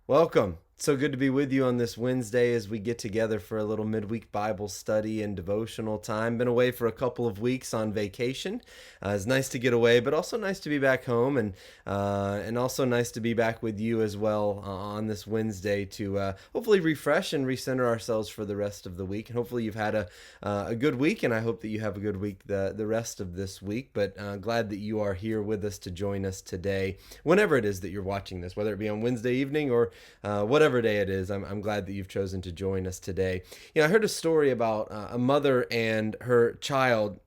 Welcome. So good to be with you on this Wednesday as we get together for a little midweek Bible study and devotional time. Been away for a couple of weeks on vacation. It's nice to get away, but also nice to be back home, and also nice to be back with you as well on this Wednesday to hopefully refresh and recenter ourselves for the rest of the week. And hopefully you've had a good week, and I hope that you have a good week the rest of this week. But glad that you are here with us to join us today, whenever it is that you're watching this, whether it be on Wednesday evening or whatever day it is. I'm glad that you've chosen to join us today. I heard a story about a mother and her child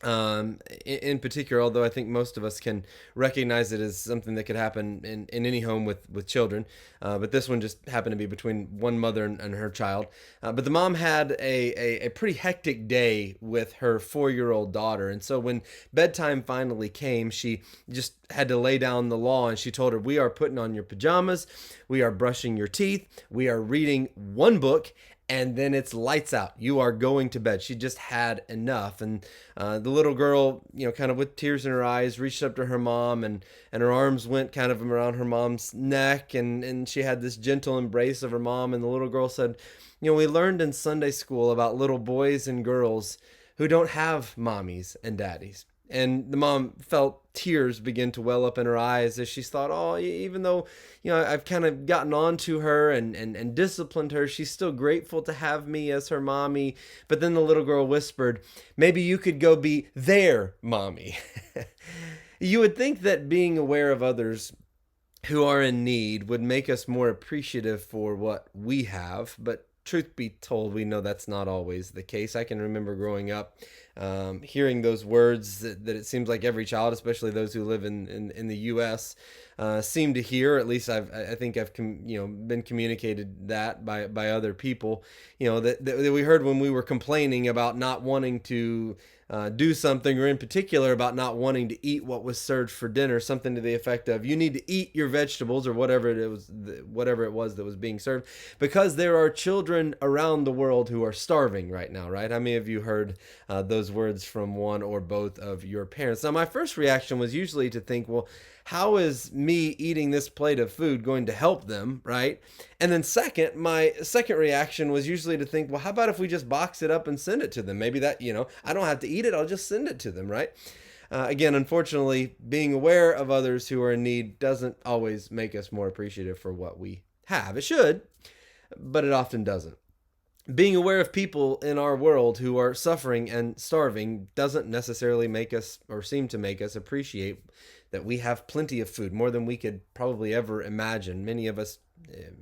in particular, although I think most of us can recognize it as something that could happen in any home with children. But this one just happened to be between one mother and her child. But the mom had a pretty hectic day with her 4-year-old daughter. And so when bedtime finally came, she just had to lay down the law, and she told her, "We are putting on your pajamas, we are brushing your teeth, we are reading one book, and then it's lights out. You are going to bed." She just had enough. And the little girl, kind of with tears in her eyes, reached up to her mom, and her arms went kind of around her mom's neck, and she had this gentle embrace of her mom. And the little girl said, "We learned in Sunday school about little boys and girls who don't have mommies and daddies." And the mom felt tears begin to well up in her eyes as she thought, oh, even though, I've kind of gotten on to her and disciplined her, she's still grateful to have me as her mommy. But then the little girl whispered, "Maybe you could go be their mommy." You would think that being aware of others who are in need would make us more appreciative for what we have, but truth be told, we know that's not always the case. I can remember growing up hearing those words that it seems like every child, especially those who live in the U.S., seem to hear. At least I think I've been communicated that by other people. That we heard when we were complaining about not wanting to do something, or in particular about not wanting to eat what was served for dinner, something to the effect of, "You need to eat your vegetables," or whatever it was that was being served, because there are children around the world who are starving right now, right? How many of you heard those words from one or both of your parents? Now, my first reaction was usually to think, well, how is me eating this plate of food going to help them, right? And then my second reaction was usually to think, well, how about if we just box it up and send it to them? Maybe that, I don't have to eat it, I'll just send it to them, right? Again, unfortunately, being aware of others who are in need doesn't always make us more appreciative for what we have. It should, but it often doesn't. Being aware of people in our world who are suffering and starving doesn't necessarily make us, or seem to make us, appreciate that we have plenty of food, more than we could probably ever imagine. Many of us,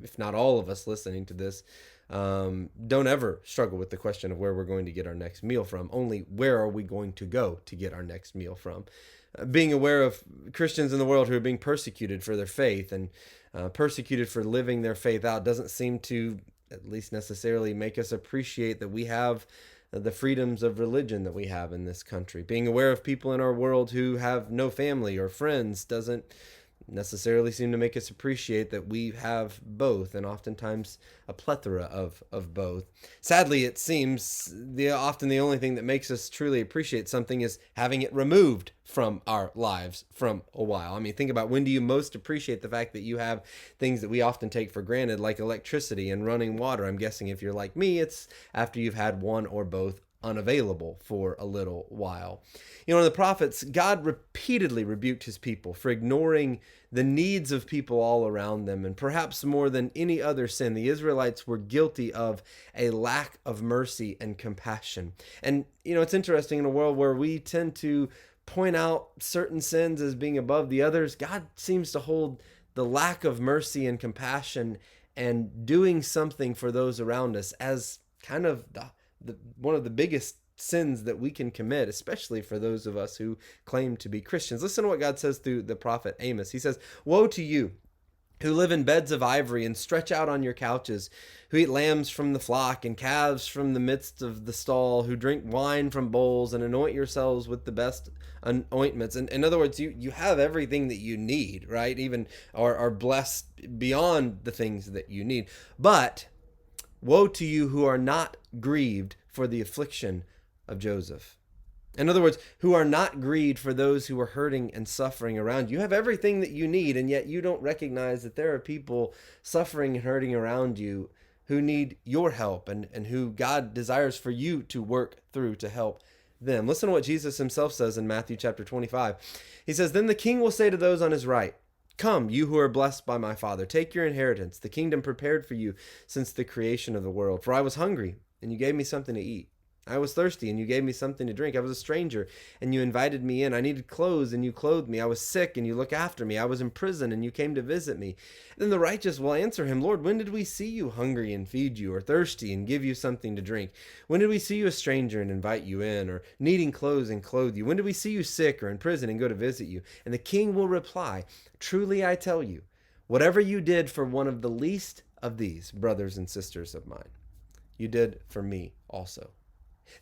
if not all of us listening to this, don't ever struggle with the question of where we're going to get our next meal from. Only where are we going to go to get our next meal from? Being aware of Christians in the world who are being persecuted for their faith and persecuted for living their faith out doesn't seem to, at least necessarily, make us appreciate that we have the freedoms of religion that we have in this country. Being aware of people in our world who have no family or friends doesn't necessarily seem to make us appreciate that we have both, and oftentimes a plethora of both. Sadly, it seems often the only thing that makes us truly appreciate something is having it removed from our lives from a while. I mean, think about, when do you most appreciate the fact that you have things that we often take for granted, like electricity and running water? I'm guessing if you're like me, it's after you've had one or both unavailable for a little while. In the prophets, God repeatedly rebuked his people for ignoring the needs of people all around them. And perhaps more than any other sin, the Israelites were guilty of a lack of mercy and compassion. And, it's interesting, in a world where we tend to point out certain sins as being above the others, God seems to hold the lack of mercy and compassion and doing something for those around us as kind of one of the biggest sins that we can commit, especially for those of us who claim to be Christians. Listen to what God says through the prophet Amos. He says, "Woe to you who live in beds of ivory and stretch out on your couches, who eat lambs from the flock and calves from the midst of the stall, who drink wine from bowls and anoint yourselves with the best ointments." And in other words, you have everything that you need, right? Even are blessed beyond the things that you need. But woe to you who are not grieved for the affliction of Joseph. In other words, who are not grieved for those who are hurting and suffering around you. You have everything that you need, and yet you don't recognize that there are people suffering and hurting around you who need your help and who God desires for you to work through to help them. Listen to what Jesus himself says in Matthew chapter 25. He says, "Then the king will say to those on his right, 'Come, you who are blessed by my Father, take your inheritance, the kingdom prepared for you since the creation of the world. For I was hungry, and you gave me something to eat. I was thirsty, and you gave me something to drink. I was a stranger, and you invited me in. I needed clothes, and you clothed me. I was sick, and you looked after me. I was in prison, and you came to visit me.' Then the righteous will answer him, 'Lord, when did we see you hungry and feed you, or thirsty and give you something to drink? When did we see you a stranger and invite you in, or needing clothes and clothe you? When did we see you sick or in prison and go to visit you?' And the king will reply, 'Truly I tell you, whatever you did for one of the least of these brothers and sisters of mine, you did for me also.'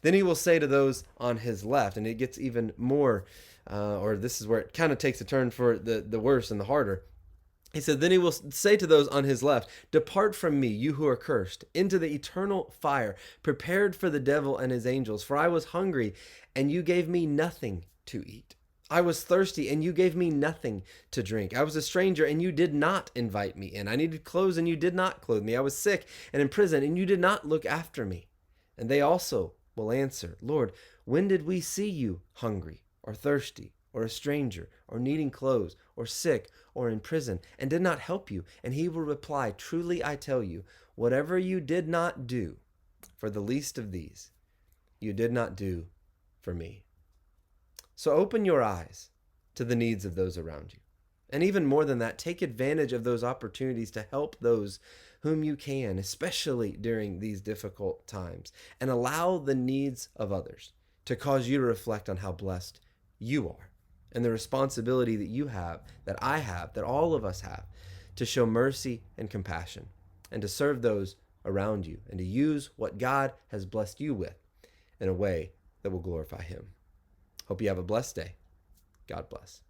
Then he will say to those on his left," and it gets even more, or this is where it kind of takes a turn for the worse and the harder. He said, "Then he will say to those on his left, 'Depart from me, you who are cursed, into the eternal fire, prepared for the devil and his angels. For I was hungry, and you gave me nothing to eat. I was thirsty, and you gave me nothing to drink. I was a stranger, and you did not invite me in. I needed clothes, and you did not clothe me. I was sick and in prison, and you did not look after me.' And they also will answer, 'Lord, when did we see you hungry or thirsty or a stranger or needing clothes or sick or in prison and did not help you?' And he will reply, 'Truly I tell you, whatever you did not do for the least of these, you did not do for me.'" So open your eyes to the needs of those around you. And even more than that, take advantage of those opportunities to help those whom you can, especially during these difficult times, and allow the needs of others to cause you to reflect on how blessed you are and the responsibility that you have, that I have, that all of us have, to show mercy and compassion and to serve those around you and to use what God has blessed you with in a way that will glorify Him. Hope you have a blessed day. God bless.